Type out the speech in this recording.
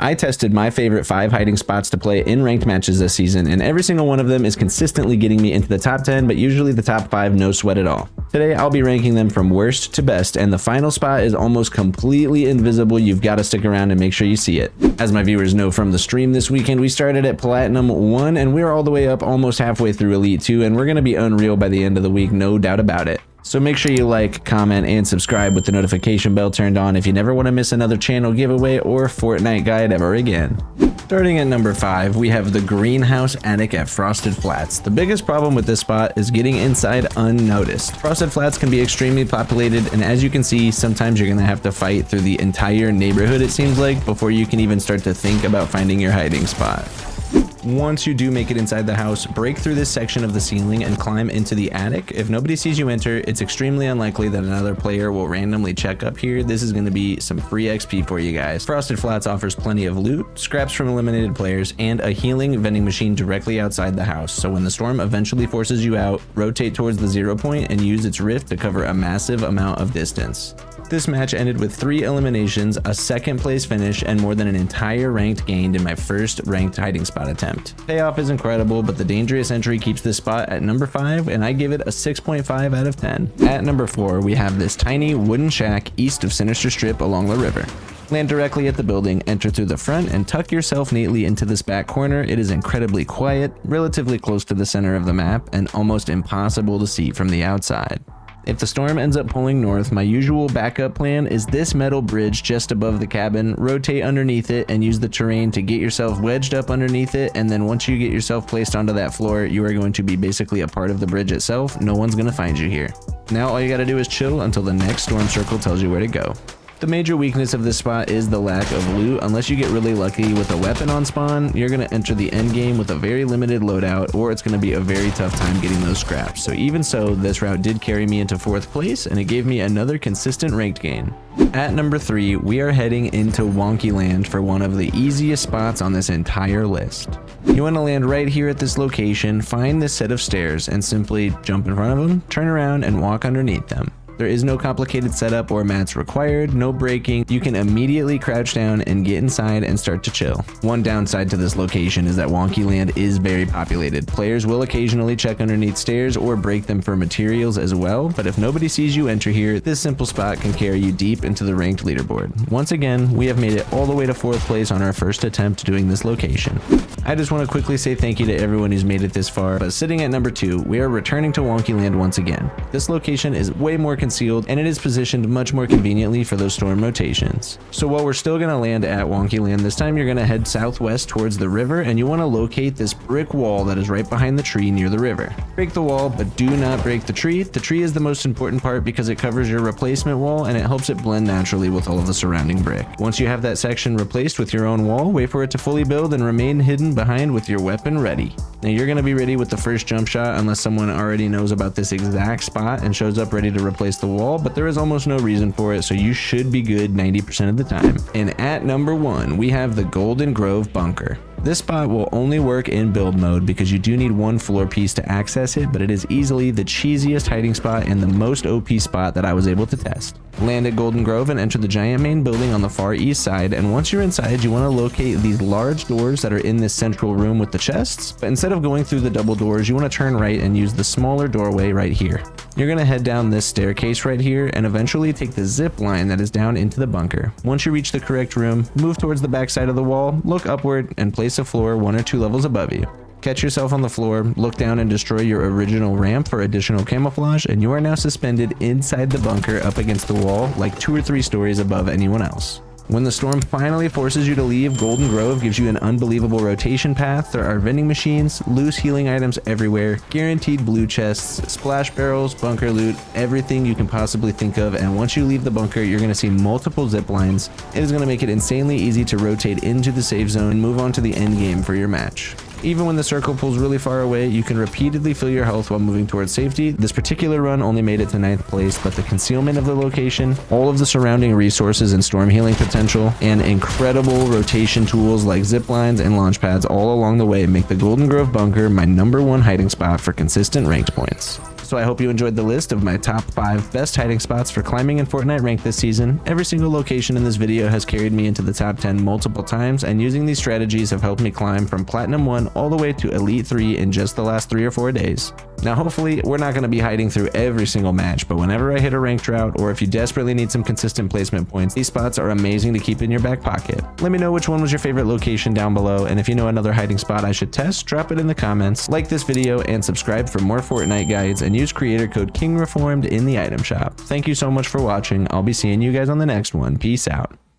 I tested my favorite 5 hiding spots to play in ranked matches this season, and every single one of them is consistently getting me into the top 10, but usually the top 5 no sweat at all. Today I'll be ranking them from worst to best, and the final spot is almost completely invisible. You've got to stick around and make sure you see it. As my viewers know from the stream this weekend, we started at Platinum 1 and we're all the way up almost halfway through Elite 2, and we're going to be unreal by the end of the week, no doubt about it. So make sure you like, comment, and subscribe with the notification bell turned on if you never want to miss another channel giveaway or Fortnite guide ever again. Starting at number 5, we have the Greenhouse Attic at Frosted Flats. The biggest problem with this spot is getting inside unnoticed. Frosted Flats can be extremely populated, and as you can see, sometimes you're going to have to fight through the entire neighborhood, it seems like, before you can even start to think about finding your hiding spot. Once you do make it inside the house, break through this section of the ceiling and climb into the attic. If nobody sees you enter, it's extremely unlikely that another player will randomly check up here. This is going to be some free XP for you guys. Frosted Flats offers plenty of loot, scraps from eliminated players, and a healing vending machine directly outside the house. So when the storm eventually forces you out, rotate towards the 0 point and use its rift to cover a massive amount of distance. This match ended with 3 eliminations, a 2nd place finish, and more than an entire ranked gained in my first ranked hiding spot attempt. Payoff is incredible, but the dangerous entry keeps this spot at number 5, and I give it a 6.5 out of 10. At number 4, we have this tiny wooden shack east of Sinister Strip along the river. Land directly at the building, enter through the front, and tuck yourself neatly into this back corner. It is incredibly quiet, relatively close to the center of the map, and almost impossible to see from the outside. If the storm ends up pulling north, my usual backup plan is this metal bridge just above the cabin. Rotate underneath it and use the terrain to get yourself wedged up underneath it, and then once you get yourself placed onto that floor, you are going to be basically a part of the bridge itself. No one's going to find you here. Now all you got to do is chill until the next storm circle tells you where to go. The major weakness of this spot is the lack of loot. Unless you get really lucky with a weapon on spawn, you're going to enter the end game with a very limited loadout, or it's going to be a very tough time getting those scraps. So even so, this route did carry me into 4th place, and it gave me another consistent ranked gain. At number 3, we are heading into Wonky Land for one of the easiest spots on this entire list. You want to land right here at this location, find this set of stairs, and simply jump in front of them, turn around, and walk underneath them. There is no complicated setup or mats required, no breaking. You can immediately crouch down and get inside and start to chill. One downside to this location is that Wonky Land is very populated. Players will occasionally check underneath stairs or break them for materials as well, but if nobody sees you enter here, this simple spot can carry you deep into the ranked leaderboard. Once again, we have made it all the way to 4th place on our first attempt doing this location. I just want to quickly say thank you to everyone who's made it this far, but sitting at number 2, we are returning to Wonky Land once again. This location is way more concealed, and it is positioned much more conveniently for those storm rotations. So while we're still going to land at Wonky Land, this time you're going to head southwest towards the river, and you want to locate this brick wall that is right behind the tree near the river. Break the wall, but do not break the tree. The tree is the most important part because it covers your replacement wall and it helps it blend naturally with all of the surrounding brick. Once you have that section replaced with your own wall, wait for it to fully build and remain hidden behind with your weapon ready. Now you're going to be ready with the first jump shot unless someone already knows about this exact spot and shows up ready to replace the wall, but there is almost no reason for it, so you should be good 90% of the time. And at number 1, we have the Golden Grove Bunker. This spot will only work in build mode because you do need one floor piece to access it, but it is easily the cheesiest hiding spot and the most OP spot that I was able to test. Land at Golden Grove and enter the giant main building on the far east side, and once you're inside, you want to locate these large doors that are in this central room with the chests, but instead of going through the double doors, you want to turn right and use the smaller doorway right here. You're going to head down this staircase right here and eventually take the zip line that is down into the bunker. Once you reach the correct room, move towards the back side of the wall, look upward, and place a floor 1 or 2 levels above you. Catch yourself on the floor, look down and destroy your original ramp for additional camouflage, and you are now suspended inside the bunker up against the wall like 2 or 3 stories above anyone else. When the storm finally forces you to leave, Golden Grove gives you an unbelievable rotation path. There are vending machines, loose healing items everywhere, guaranteed blue chests, splash barrels, bunker loot, everything you can possibly think of, and once you leave the bunker, you're going to see multiple zip lines. It is going to make it insanely easy to rotate into the safe zone and move on to the end game for your match. Even when the circle pulls really far away, you can repeatedly fill your health while moving towards safety. This particular run only made it to 9th place, but the concealment of the location, all of the surrounding resources and storm healing potential, and incredible rotation tools like zip lines and launch pads all along the way make the Golden Grove Bunker my number 1 hiding spot for consistent ranked points. So I hope you enjoyed the list of my top 5 best hiding spots for climbing in Fortnite Ranked this season. Every single location in this video has carried me into the top 10 multiple times, and using these strategies have helped me climb from Platinum 1 all the way to Elite 3 in just the last 3 or 4 days. Now hopefully we're not going to be hiding through every single match, but whenever I hit a ranked route, or if you desperately need some consistent placement points, these spots are amazing to keep in your back pocket. Let me know which one was your favorite location down below, and if you know another hiding spot I should test, drop it in the comments. Like this video and subscribe for more Fortnite guides, and use creator code KINGREFORMED in the item shop. Thank you so much for watching. I'll be seeing you guys on the next one. Peace out.